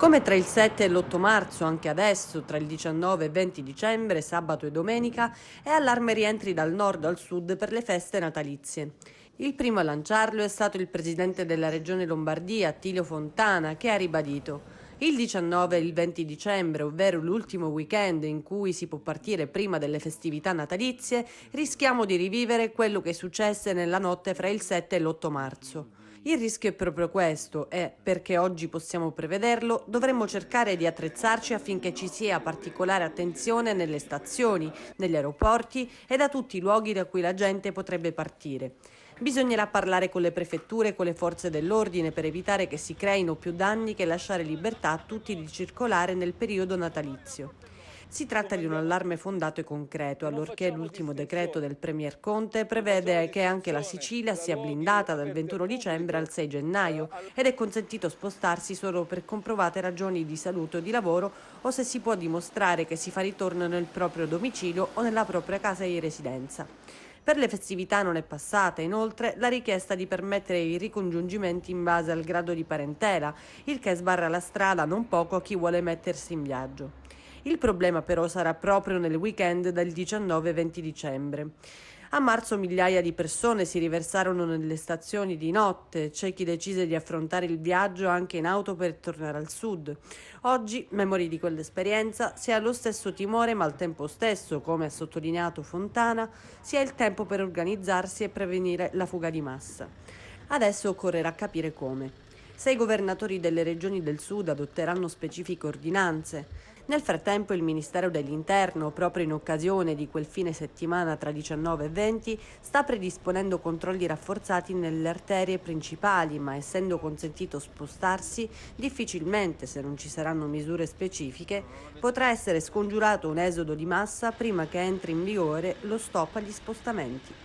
Come tra il 7 e l'8 marzo, anche adesso, tra il 19 e 20 dicembre, sabato e domenica, è allarme rientri dal nord al sud per le feste natalizie. Il primo a lanciarlo è stato il presidente della regione Lombardia, Attilio Fontana, che ha ribadito: il 19 e il 20 dicembre, ovvero l'ultimo weekend in cui si può partire prima delle festività natalizie, rischiamo di rivivere quello che successe nella notte fra il 7 e l'8 marzo. Il rischio è proprio questo e, perché oggi possiamo prevederlo, dovremmo cercare di attrezzarci affinché ci sia particolare attenzione nelle stazioni, negli aeroporti e da tutti i luoghi da cui la gente potrebbe partire. Bisognerà parlare con le prefetture e con le forze dell'ordine per evitare che si creino più danni che lasciare libertà a tutti di circolare nel periodo natalizio. Si tratta di un allarme fondato e concreto, allorché l'ultimo decreto del Premier Conte prevede che anche la Sicilia sia blindata dal 21 dicembre al 6 gennaio ed è consentito spostarsi solo per comprovate ragioni di salute o di lavoro o se si può dimostrare che si fa ritorno nel proprio domicilio o nella propria casa di residenza. Per le festività non è passata, inoltre, la richiesta di permettere i ricongiungimenti in base al grado di parentela, il che sbarra la strada non poco a chi vuole mettersi in viaggio. Il problema però sarà proprio nel weekend del 19-20 dicembre. A marzo migliaia di persone si riversarono nelle stazioni di notte, c'è chi decise di affrontare il viaggio anche in auto per tornare al sud. Oggi, memori di quell'esperienza, si ha lo stesso timore ma al tempo stesso, come ha sottolineato Fontana, si ha il tempo per organizzarsi e prevenire la fuga di massa. Adesso occorrerà capire come. Se i governatori delle regioni del sud adotteranno specifiche ordinanze. Nel frattempo il Ministero dell'Interno, proprio in occasione di quel fine settimana tra 19 e 20, sta predisponendo controlli rafforzati nelle arterie principali, ma essendo consentito spostarsi, difficilmente, se non ci saranno misure specifiche, potrà essere scongiurato un esodo di massa prima che entri in vigore lo stop agli spostamenti.